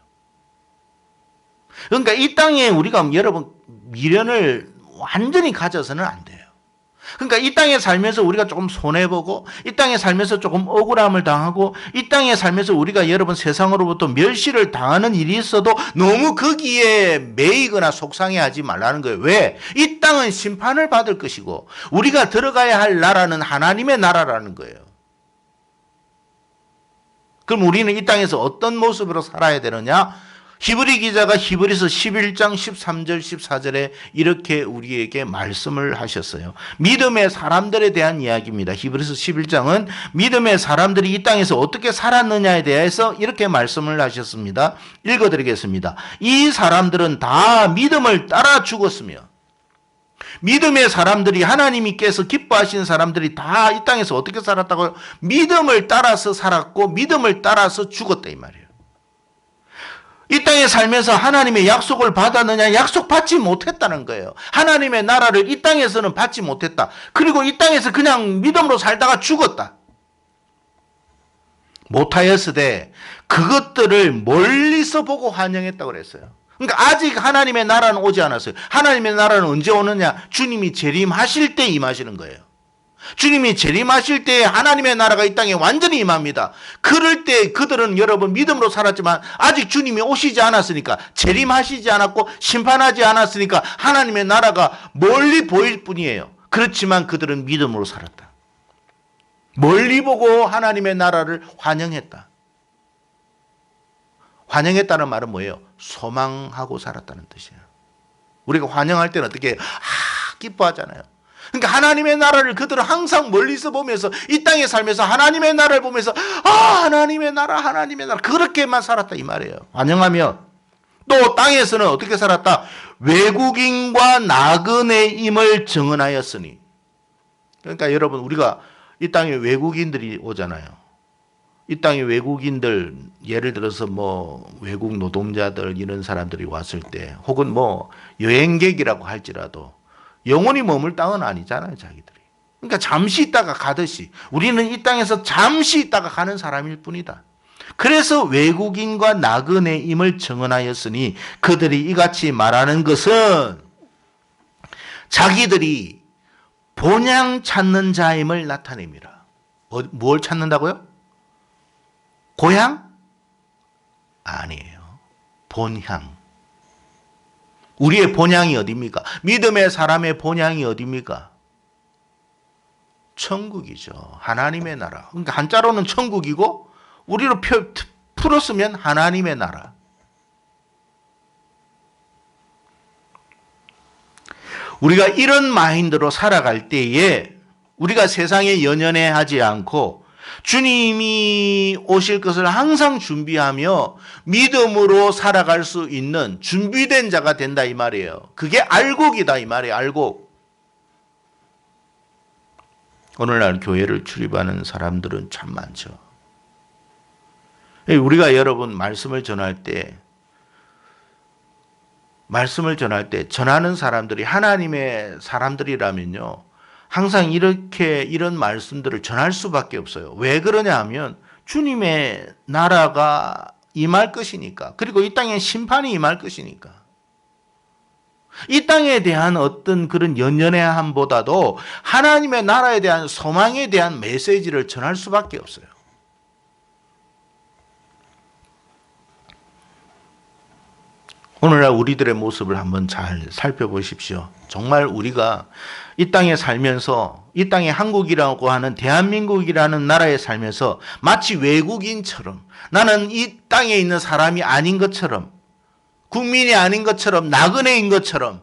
그러니까 이 땅에 우리가 여러분 미련을 완전히 가져서는 안 돼요. 그러니까 이 땅에 살면서 우리가 조금 손해보고 이 땅에 살면서 조금 억울함을 당하고 이 땅에 살면서 우리가 여러분 세상으로부터 멸시를 당하는 일이 있어도 너무 거기에 매이거나 속상해하지 말라는 거예요. 왜? 이 땅은 심판을 받을 것이고 우리가 들어가야 할 나라는 하나님의 나라라는 거예요. 그럼 우리는 이 땅에서 어떤 모습으로 살아야 되느냐? 히브리 기자가 히브리서 11장 13절 14절에 이렇게 우리에게 말씀을 하셨어요. 믿음의 사람들에 대한 이야기입니다. 히브리서 11장은 믿음의 사람들이 이 땅에서 어떻게 살았느냐에 대해서 이렇게 말씀을 하셨습니다. 읽어드리겠습니다. 이 사람들은 다 믿음을 따라 죽었으며 믿음의 사람들이 하나님께서 기뻐하시는 사람들이 다 이 땅에서 어떻게 살았다고요? 믿음을 따라서 살았고 믿음을 따라서 죽었다 이 말이에요. 이 땅에 살면서 하나님의 약속을 받았느냐? 약속받지 못했다는 거예요. 하나님의 나라를 이 땅에서는 받지 못했다. 그리고 이 땅에서 그냥 믿음으로 살다가 죽었다. 못하였으되 그것들을 멀리서 보고 환영했다고 그랬어요. 그러니까 아직 하나님의 나라는 오지 않았어요. 하나님의 나라는 언제 오느냐? 주님이 재림하실 때 임하시는 거예요. 주님이 재림하실 때 하나님의 나라가 이 땅에 완전히 임합니다. 그럴 때 그들은 여러분 믿음으로 살았지만 아직 주님이 오시지 않았으니까 재림하시지 않았고 심판하지 않았으니까 하나님의 나라가 멀리 보일 뿐이에요. 그렇지만 그들은 믿음으로 살았다. 멀리 보고 하나님의 나라를 환영했다. 환영했다는 말은 뭐예요? 소망하고 살았다는 뜻이에요. 우리가 환영할 때는 어떻게 기뻐하잖아요. 그러니까 하나님의 나라를 그들은 항상 멀리서 보면서 이 땅에 살면서 하나님의 나라를 보면서 하나님의 나라 하나님의 나라 그렇게만 살았다 이 말이에요. 환영하며 또 땅에서는 어떻게 살았다? 외국인과 나그네임을 증언하였으니. 그러니까 여러분 우리가 이 땅에 외국인들이 오잖아요. 이 땅에 외국인들 예를 들어서 외국 노동자들 이런 사람들이 왔을 때 혹은 여행객이라고 할지라도 영원히 머물 땅은 아니잖아요, 자기들이. 그러니까 잠시 있다가 가듯이 우리는 이 땅에서 잠시 있다가 가는 사람일 뿐이다. 그래서 외국인과 나그네임을 증언하였으니 그들이 이같이 말하는 것은 자기들이 본향 찾는 자임을 나타냅니다. 뭘 찾는다고요? 고향? 아니에요. 본향. 우리의 본향이 어디입니까? 믿음의 사람의 본향이 어디입니까? 천국이죠. 하나님의 나라. 그러니까 한자로는 천국이고 우리로 풀었으면 하나님의 나라. 우리가 이런 마인드로 살아갈 때에 우리가 세상에 연연해하지 않고 주님이 오실 것을 항상 준비하며 믿음으로 살아갈 수 있는 준비된 자가 된다 이 말이에요. 그게 알곡이다 이 말이에요. 알곡. 오늘날 교회를 출입하는 사람들은 참 많죠. 우리가 여러분 말씀을 전할 때 전하는 사람들이 하나님의 사람들이라면요, 항상 이런 말씀들을 전할 수밖에 없어요. 왜 그러냐 하면 주님의 나라가 임할 것이니까. 그리고 이 땅에 심판이 임할 것이니까. 이 땅에 대한 어떤 그런 연연해함보다도 하나님의 나라에 대한 소망에 대한 메시지를 전할 수밖에 없어요. 오늘날 우리들의 모습을 한번 잘 살펴보십시오. 정말 우리가 이 땅에 살면서, 이 땅에 한국이라고 하는 대한민국이라는 나라에 살면서 마치 외국인처럼, 나는 이 땅에 있는 사람이 아닌 것처럼, 국민이 아닌 것처럼, 나그네인 것처럼,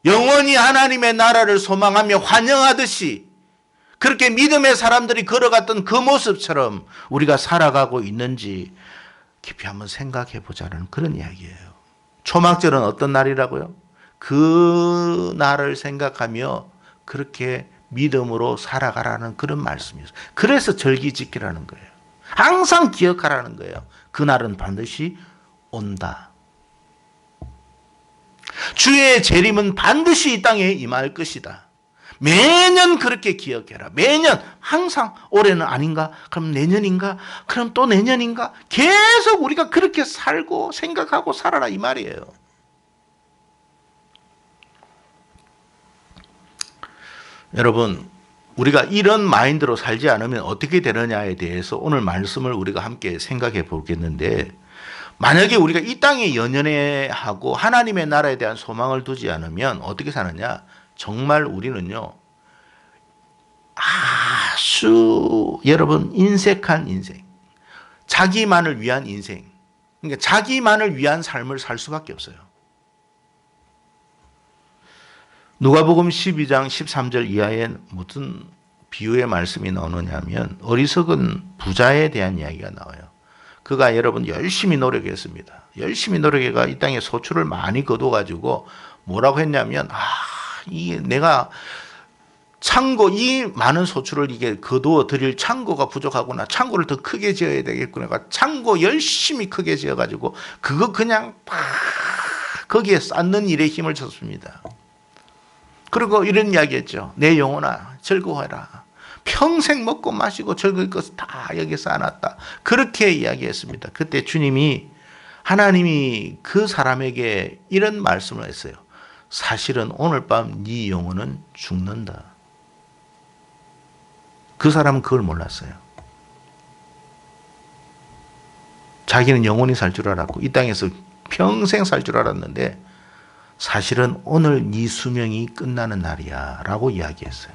영원히 하나님의 나라를 소망하며 환영하듯이 그렇게 믿음의 사람들이 걸어갔던 그 모습처럼 우리가 살아가고 있는지 깊이 한번 생각해 보자는 그런 이야기예요. 초막절은 어떤 날이라고요? 그 날을 생각하며 그렇게 믿음으로 살아가라는 그런 말씀이에요. 그래서 절기 지키라는 거예요. 항상 기억하라는 거예요. 그날은 반드시 온다. 주의 재림은 반드시 이 땅에 임할 것이다. 매년 그렇게 기억해라. 매년 항상 올해는 아닌가? 그럼 내년인가? 그럼 또 내년인가? 계속 우리가 그렇게 살고 생각하고 살아라 이 말이에요. 여러분, 우리가 이런 마인드로 살지 않으면 어떻게 되느냐에 대해서 오늘 말씀을 우리가 함께 생각해 보겠는데, 만약에 우리가 이 땅에 연연해하고 하나님의 나라에 대한 소망을 두지 않으면 어떻게 사느냐? 정말 우리는요, 아주 여러분 인색한 인생, 자기만을 위한 인생, 그러니까 자기만을 위한 삶을 살 수밖에 없어요. 누가복음 12장 13절 이하에 무슨 비유의 말씀이 나오느냐면 어리석은 부자에 대한 이야기가 나와요. 그가 여러분 열심히 노력했습니다. 열심히 노력해가 이 땅에 소출을 많이 거둬가지고 뭐라고 했냐면, 이게 내가 창고, 이 많은 소출을 이게 거두어 드릴 창고가 부족하구나. 창고를 더 크게 지어야 되겠구나. 창고 열심히 크게 지어가지고 그거 그냥 거기에 쌓는 일에 힘을 줬습니다. 그리고 이런 이야기 했죠. 내 영혼아 즐거워해라. 평생 먹고 마시고 즐거울 것을 다 여기 쌓아놨다. 그렇게 이야기했습니다. 그때 주님이, 하나님이 그 사람에게 이런 말씀을 했어요. 사실은 오늘 밤 네 영혼은 죽는다. 그 사람은 그걸 몰랐어요. 자기는 영원히 살 줄 알았고 이 땅에서 평생 살 줄 알았는데 사실은 오늘 네 수명이 끝나는 날이야 라고 이야기했어요.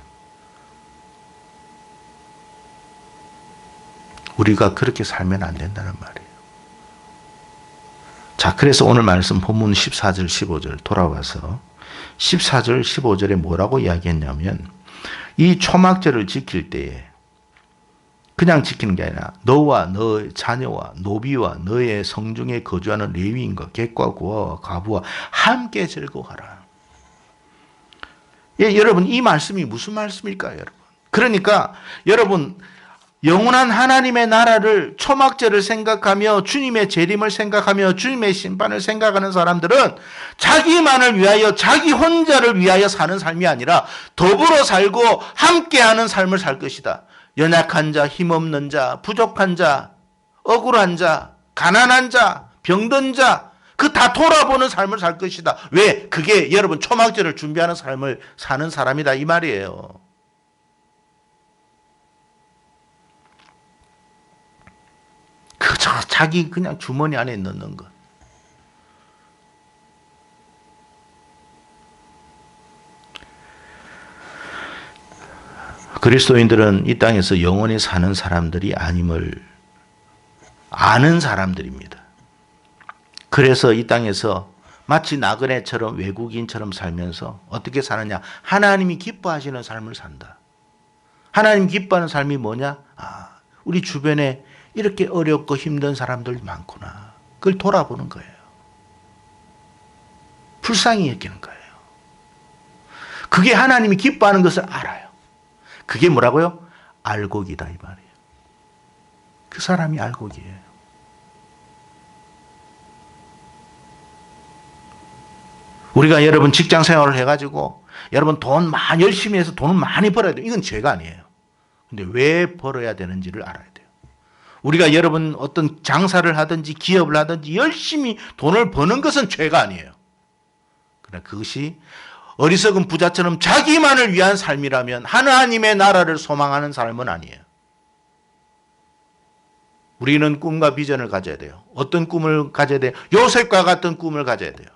우리가 그렇게 살면 안 된다는 말이에요. 자, 그래서 오늘 말씀 본문 14절 15절 돌아와서 14절 15절에 뭐라고 이야기했냐면, 이 초막절을 지킬 때에 그냥 지키는 게 아니라 너와 너의 자녀와 노비와 너의 성중에 거주하는 레위인과 객과 고아와 과부와 함께 즐거워하라. 예, 여러분 이 말씀이 무슨 말씀일까요, 여러분? 그러니까 여러분 영원한 하나님의 나라를, 초막절을 생각하며 주님의 재림을 생각하며 주님의 심판을 생각하는 사람들은 자기만을 위하여, 자기 혼자를 위하여 사는 삶이 아니라 더불어 살고 함께하는 삶을 살 것이다. 연약한 자, 힘없는 자, 부족한 자, 억울한 자, 가난한 자, 병든 자, 그 다 돌아보는 삶을 살 것이다. 왜? 그게 여러분 초막절을 준비하는 삶을 사는 사람이다 이 말이에요. 그저 자기 그냥 주머니 안에 넣는 것. 그리스도인들은 이 땅에서 영원히 사는 사람들이 아님을 아는 사람들입니다. 그래서 이 땅에서 마치 나그네처럼 외국인처럼 살면서 어떻게 사느냐? 하나님이 기뻐하시는 삶을 산다. 하나님 기뻐하는 삶이 뭐냐? 우리 주변에 이렇게 어렵고 힘든 사람들 많구나. 그걸 돌아보는 거예요. 불쌍히 여기는 거예요. 그게 하나님이 기뻐하는 것을 알아요. 그게 뭐라고요? 알곡이다 이 말이에요. 그 사람이 알곡이에요. 우리가 여러분 직장 생활을 해가지고 여러분 돈 많이 열심히 해서 돈을 많이 벌어야 돼요. 이건 죄가 아니에요. 근데 왜 벌어야 되는지를 알아야 돼요. 우리가 여러분 어떤 장사를 하든지 기업을 하든지 열심히 돈을 버는 것은 죄가 아니에요. 그러나 그것이 어리석은 부자처럼 자기만을 위한 삶이라면 하나님의 나라를 소망하는 삶은 아니에요. 우리는 꿈과 비전을 가져야 돼요. 어떤 꿈을 가져야 돼요? 요셉과 같은 꿈을 가져야 돼요.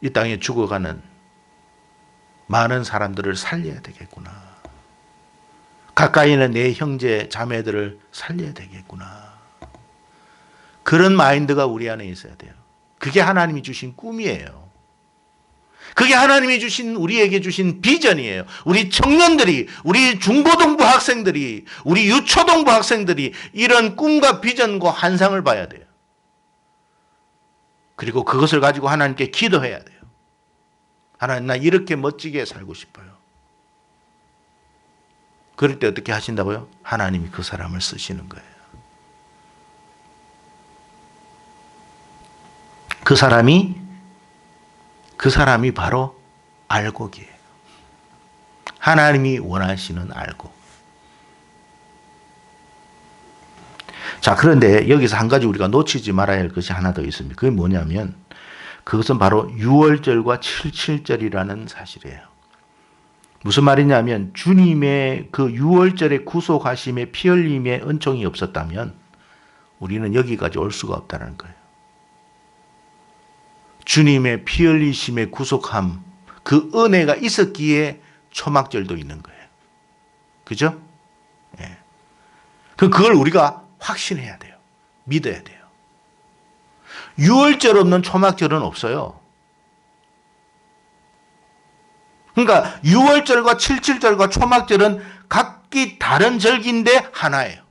이 땅에 죽어가는 많은 사람들을 살려야 되겠구나. 가까이 있는 내 형제 자매들을 살려야 되겠구나. 그런 마인드가 우리 안에 있어야 돼요. 그게 하나님이 주신 꿈이에요. 그게 하나님이 주신 우리에게 주신 비전이에요. 우리 청년들이, 우리 중고등부 학생들이, 우리 유초등부 학생들이 이런 꿈과 비전과 환상을 봐야 돼요. 그리고 그것을 가지고 하나님께 기도해야 돼요. 하나님, 나 이렇게 멋지게 살고 싶어요. 그럴 때 어떻게 하신다고요? 하나님이 그 사람을 쓰시는 거예요. 그 사람이 바로 알곡이에요. 하나님이 원하시는 알곡. 자, 그런데 여기서 한 가지 우리가 놓치지 말아야 할 것이 하나 더 있습니다. 그게 뭐냐면 그것은 바로 유월절과 칠칠절이라는 사실이에요. 무슨 말이냐면 주님의 그 유월절의 구속하심의 피 흘림의 은총이 없었다면 우리는 여기까지 올 수가 없다는 거예요. 주님의 피 흘리심의 구속함, 그 은혜가 있었기에 초막절도 있는 거예요. 그죠? 예. 그걸 우리가 확신해야 돼요. 믿어야 돼요. 유월절 없는 초막절은 없어요. 그러니까 유월절과 칠칠절과 초막절은 각기 다른 절기인데 하나예요.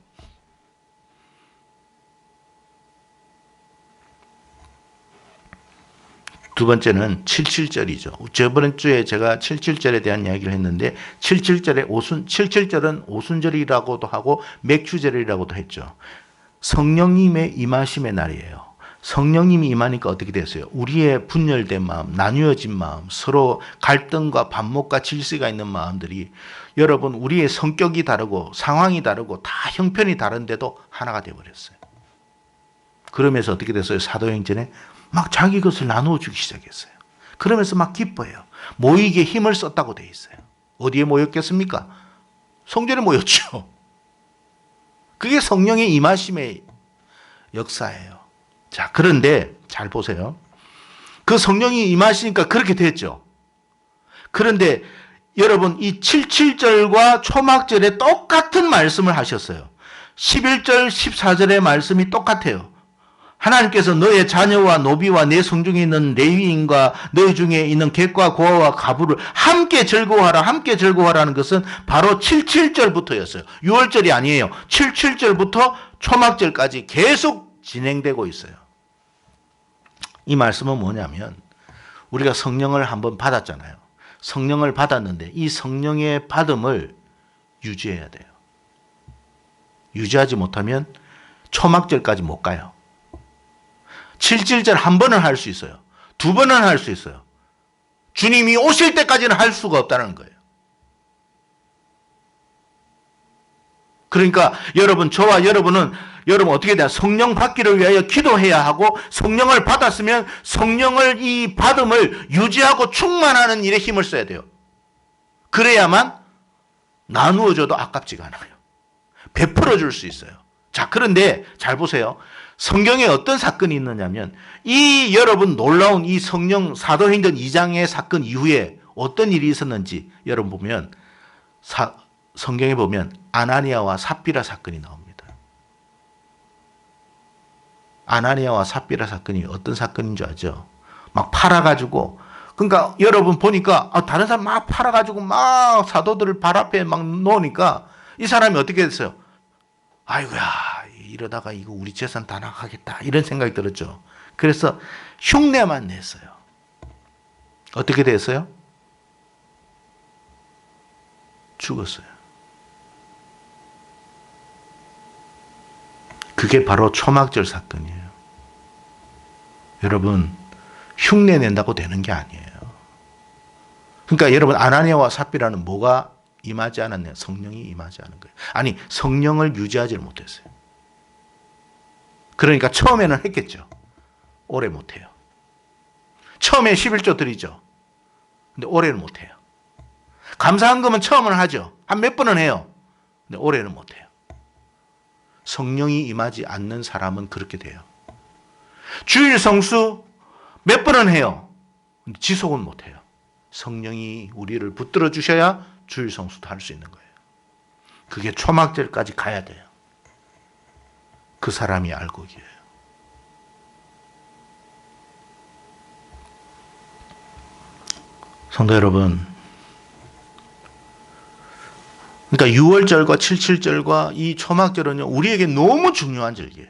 두 번째는 칠칠절이죠. 저번 주에 제가 칠칠절에 대한 이야기를 했는데 칠칠절은 오순절이라고도 하고 맥주절이라고도 했죠. 성령님의 임하심의 날이에요. 성령님이 임하니까 어떻게 됐어요? 우리의 분열된 마음, 나뉘어진 마음, 서로 갈등과 반목과 질서가 있는 마음들이 여러분 우리의 성격이 다르고 상황이 다르고 다 형편이 다른데도 하나가 되어버렸어요. 그러면서 어떻게 됐어요? 사도행전에 막 자기 것을 나누어 주기 시작했어요. 그러면서 막 기뻐해요. 모이기에 힘을 썼다고 돼 있어요. 어디에 모였겠습니까? 성전에 모였죠. 그게 성령의 임하심의 역사예요. 자, 그런데 잘 보세요. 그 성령이 임하시니까 그렇게 됐죠. 그런데 여러분 이 77절과 초막절에 똑같은 말씀을 하셨어요. 11절 14절의 말씀이 똑같아요. 하나님께서 너의 자녀와 노비와 내 성중에 있는 레위인과 너희 중에 있는 객과 고아와 가부를 함께 즐거워하라. 함께 즐거워하라는 것은 바로 77절부터였어요. 6월절이 아니에요. 77절부터 초막절까지 계속 진행되고 있어요. 이 말씀은 뭐냐면 우리가 성령을 한번 받았잖아요. 성령을 받았는데 이 성령의 받음을 유지해야 돼요. 유지하지 못하면 초막절까지 못 가요. 77절 한 번은 할 수 있어요. 두 번은 할 수 있어요. 주님이 오실 때까지는 할 수가 없다는 거예요. 그러니까 여러분, 저와 여러분은 여러분 어떻게 돼요? 성령 받기를 위하여 기도해야 하고 성령을 받았으면 성령을 이 받음을 유지하고 충만하는 일에 힘을 써야 돼요. 그래야만 나누어줘도 아깝지가 않아요. 베풀어 줄 수 있어요. 자, 그런데 잘 보세요. 성경에 어떤 사건이 있느냐면 이 여러분 놀라운 이 성령 사도행전 2장의 사건 이후에 어떤 일이 있었는지 여러분 보면 성경에 보면 아나니아와 삽비라 사건이 나옵니다. 아나니아와 삽비라 사건이 어떤 사건인 줄 아죠? 막 팔아가지고 그러니까 여러분 보니까 다른 사람 막 팔아가지고 막 사도들을 발 앞에 막 놓으니까 이 사람이 어떻게 됐어요? 아이고야 이러다가 이거 우리 재산 다 나가겠다 이런 생각이 들었죠. 그래서 흉내만 냈어요. 어떻게 됐어요? 죽었어요. 그게 바로 초막절 사건이에요. 여러분, 흉내 낸다고 되는 게 아니에요. 그러니까 여러분, 아나니아와 삽비라는 뭐가 임하지 않았네요. 성령이 임하지 않은 거예요. 아니, 성령을 유지하지 못했어요. 그러니까 처음에는 했겠죠. 오래 못해요. 처음에 11조 드리죠. 근데 오래는 못해요. 감사한금은 처음은 하죠. 한 몇 번은 해요. 근데 오래는 못해요. 성령이 임하지 않는 사람은 그렇게 돼요. 주일 성수 몇 번은 해요. 근데 지속은 못해요. 성령이 우리를 붙들어 주셔야 주일 성수도 할 수 있는 거예요. 그게 초막절까지 가야 돼요. 그 사람이 알곡이에요. 성도 여러분, 그러니까 6월절과 77절과 이 초막절은요, 우리에게 너무 중요한 절기예요.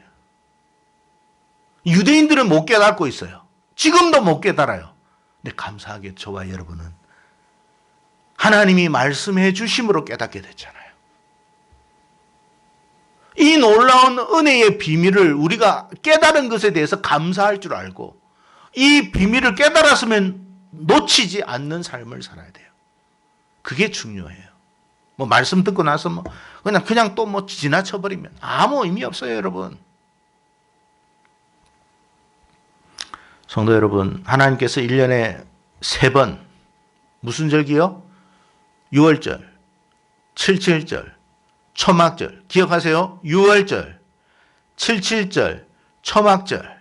유대인들은 못 깨닫고 있어요. 지금도 못 깨달아요. 근데 감사하게 저와 여러분은 하나님이 말씀해 주심으로 깨닫게 됐잖아요. 이 놀라운 은혜의 비밀을 우리가 깨달은 것에 대해서 감사할 줄 알고 이 비밀을 깨달았으면 놓치지 않는 삶을 살아야 돼요. 그게 중요해요. 뭐 말씀 듣고 나서 뭐 그냥 또 뭐 지나쳐 버리면 아무 의미 없어요, 여러분. 성도 여러분, 하나님께서 1년에 3번 무슨 절기요? 6월절, 77절, 초막절. 기억하세요? 6월절, 77절, 초막절.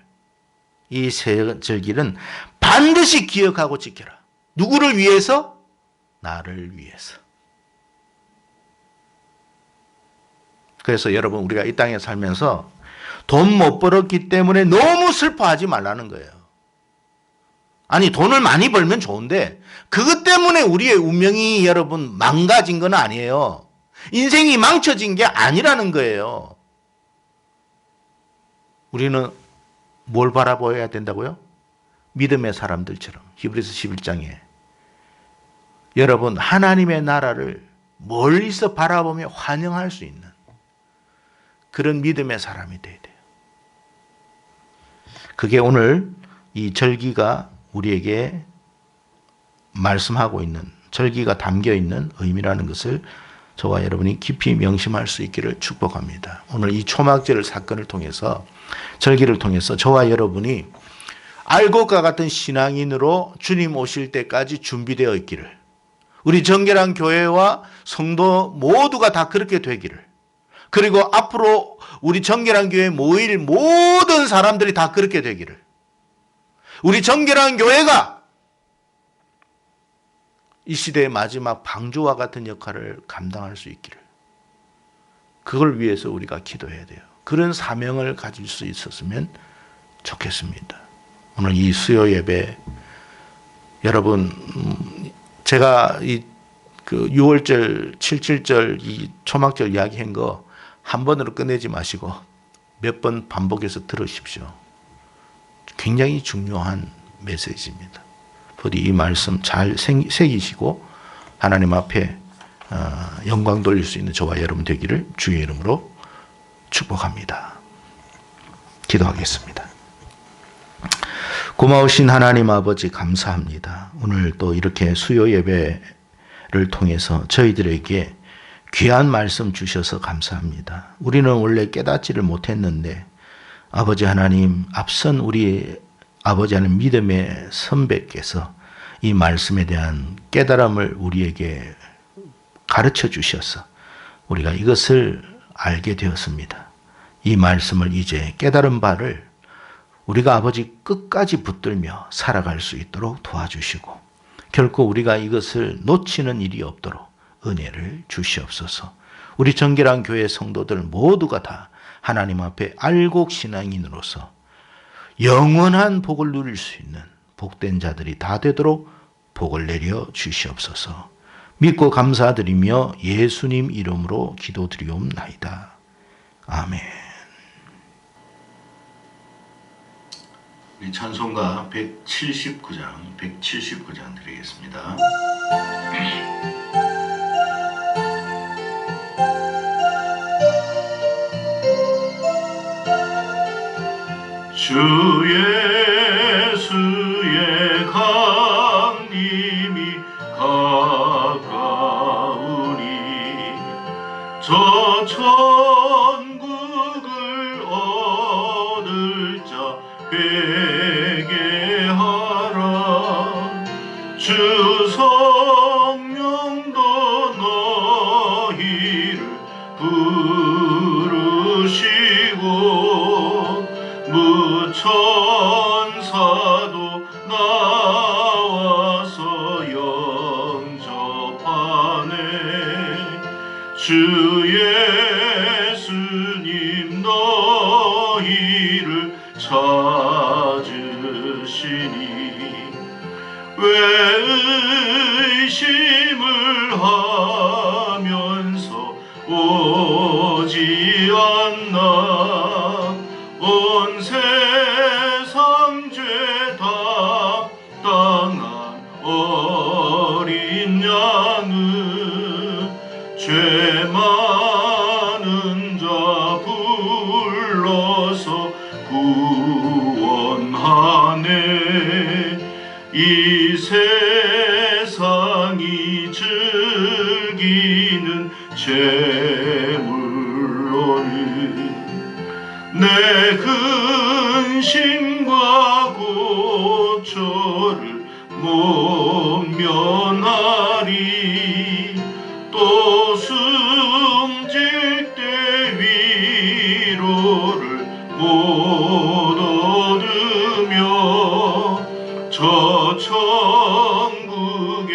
이 세 절기는 반드시 기억하고 지켜라. 누구를 위해서? 나를 위해서. 그래서 여러분, 우리가 이 땅에 살면서 돈 못 벌었기 때문에 너무 슬퍼하지 말라는 거예요. 아니, 돈을 많이 벌면 좋은데 그것 때문에 우리의 운명이 여러분 망가진 건 아니에요. 인생이 망쳐진 게 아니라는 거예요. 우리는 뭘 바라보아야 된다고요? 믿음의 사람들처럼 히브리서 11장에 여러분, 하나님의 나라를 멀리서 바라보며 환영할 수 있는 그런 믿음의 사람이 돼야 돼요. 그게 오늘 이 절기가 우리에게 말씀하고 있는, 절기가 담겨 있는 의미라는 것을 저와 여러분이 깊이 명심할 수 있기를 축복합니다. 오늘 이 초막절 사건을 통해서, 절기를 통해서 저와 여러분이 알곡과 같은 신앙인으로 주님 오실 때까지 준비되어 있기를, 우리 정결한 교회와 성도 모두가 다 그렇게 되기를, 그리고 앞으로 우리 정결한 교회에 모일 모든 사람들이 다 그렇게 되기를, 우리 정결한 교회가 이 시대의 마지막 방주와 같은 역할을 감당할 수 있기를, 그걸 위해서 우리가 기도해야 돼요. 그런 사명을 가질 수 있었으면 좋겠습니다. 오늘 이 수요 예배, 여러분, 제가 이 6월절, 77절, 이 초막절 이야기한 거 한 번으로 끝내지 마시고 몇 번 반복해서 들으십시오. 굉장히 중요한 메시지입니다. 부디 이 말씀 잘 새기시고 하나님 앞에 영광 돌릴 수 있는 저와 여러분 되기를 주의 이름으로 축복합니다. 기도하겠습니다. 고마우신 하나님 아버지, 감사합니다. 오늘 또 이렇게 수요 예배를 통해서 저희들에게 귀한 말씀 주셔서 감사합니다. 우리는 원래 깨닫지를 못했는데 아버지 하나님, 앞선 우리 아버지 하나님 믿음의 선배께서 이 말씀에 대한 깨달음을 우리에게 가르쳐 주셔서 우리가 이것을 알게 되었습니다. 이 말씀을 이제 깨달은 바를 우리가 아버지 끝까지 붙들며 살아갈 수 있도록 도와주시고 결코 우리가 이것을 놓치는 일이 없도록 은혜를 주시옵소서. 우리 정결한 교회 성도들 모두가 다 하나님 앞에 알곡 신앙인으로서 영원한 복을 누릴 수 있는 복된 자들이 다 되도록 복을 내려 주시옵소서. 믿고 감사드리며 예수님 이름으로 기도드리옵나이다. 아멘. 우리 찬송가 179장 드리겠습니다. 주 예수의 강림이 가까우니 저 천국을 얻을 자 회개하라. 주 성령도 너희를 부르시고 무천사도 나와서 영접하네. 주 예수님 너희를 찾으시니 왜 의심을 하면서 오지 않나. 온 세상 죄 답당한 어린 양은 죄 많은 자 불러서 구원하네. 이 세상이 즐기는 재물로는 내 근심과 고초를 못 면하리. 또 숨질 때 위로를 못 얻으며 저 천국에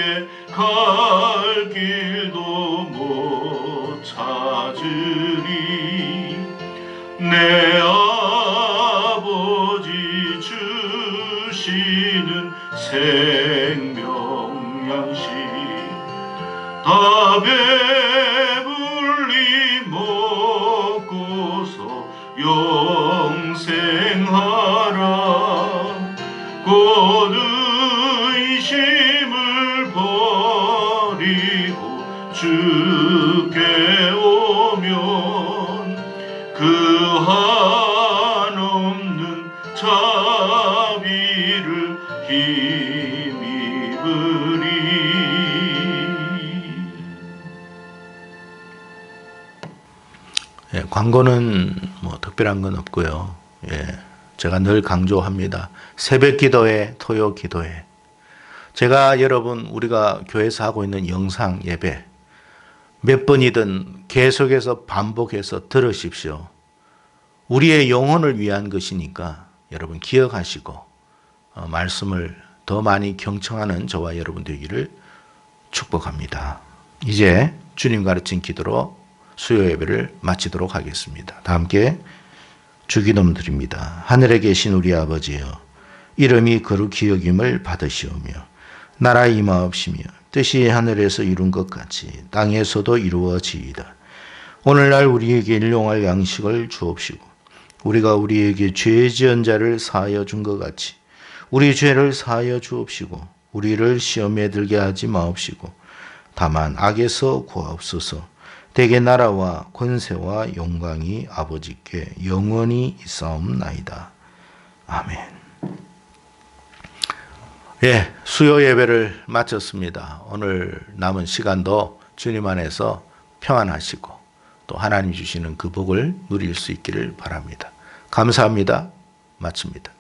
갈 길도 못 찾으리. 내 아버지 주시는 생명 양식 다 배불리 먹고서 영생하라. 곧 의심을 버리고 주께 오면 그 한없는 자비를 힘입으리. 예, 광고는 뭐 특별한 건 없고요. 예, 제가 늘 강조합니다. 새벽 기도회, 토요 기도회. 제가 여러분 우리가 교회에서 하고 있는 영상 예배 몇 번이든 계속해서 반복해서 들으십시오. 우리의 영혼을 위한 것이니까 여러분 기억하시고 말씀을 더 많이 경청하는 저와 여러분 되기를 축복합니다. 이제 주님 가르친 기도로 수요 예배를 마치도록 하겠습니다. 다 함께 주기도문 드립니다. 하늘에 계신 우리 아버지여, 이름이 거룩히 여김을 받으시오며 나라 임하옵시며 뜻이 하늘에서 이룬 것 같이 땅에서도 이루어지이다. 오늘날 우리에게 일용할 양식을 주옵시고 우리가 우리에게 죄 지은 자를 사하여 준 것 같이 우리 죄를 사하여 주옵시고 우리를 시험에 들게 하지 마옵시고 다만 악에서 구하옵소서. 대개 나라와 권세와 영광이 아버지께 영원히 있사옵나이다. 아멘. 예, 수요 예배를 마쳤습니다. 오늘 남은 시간도 주님 안에서 평안하시고 또 하나님 주시는 그 복을 누릴 수 있기를 바랍니다. 감사합니다. 마칩니다.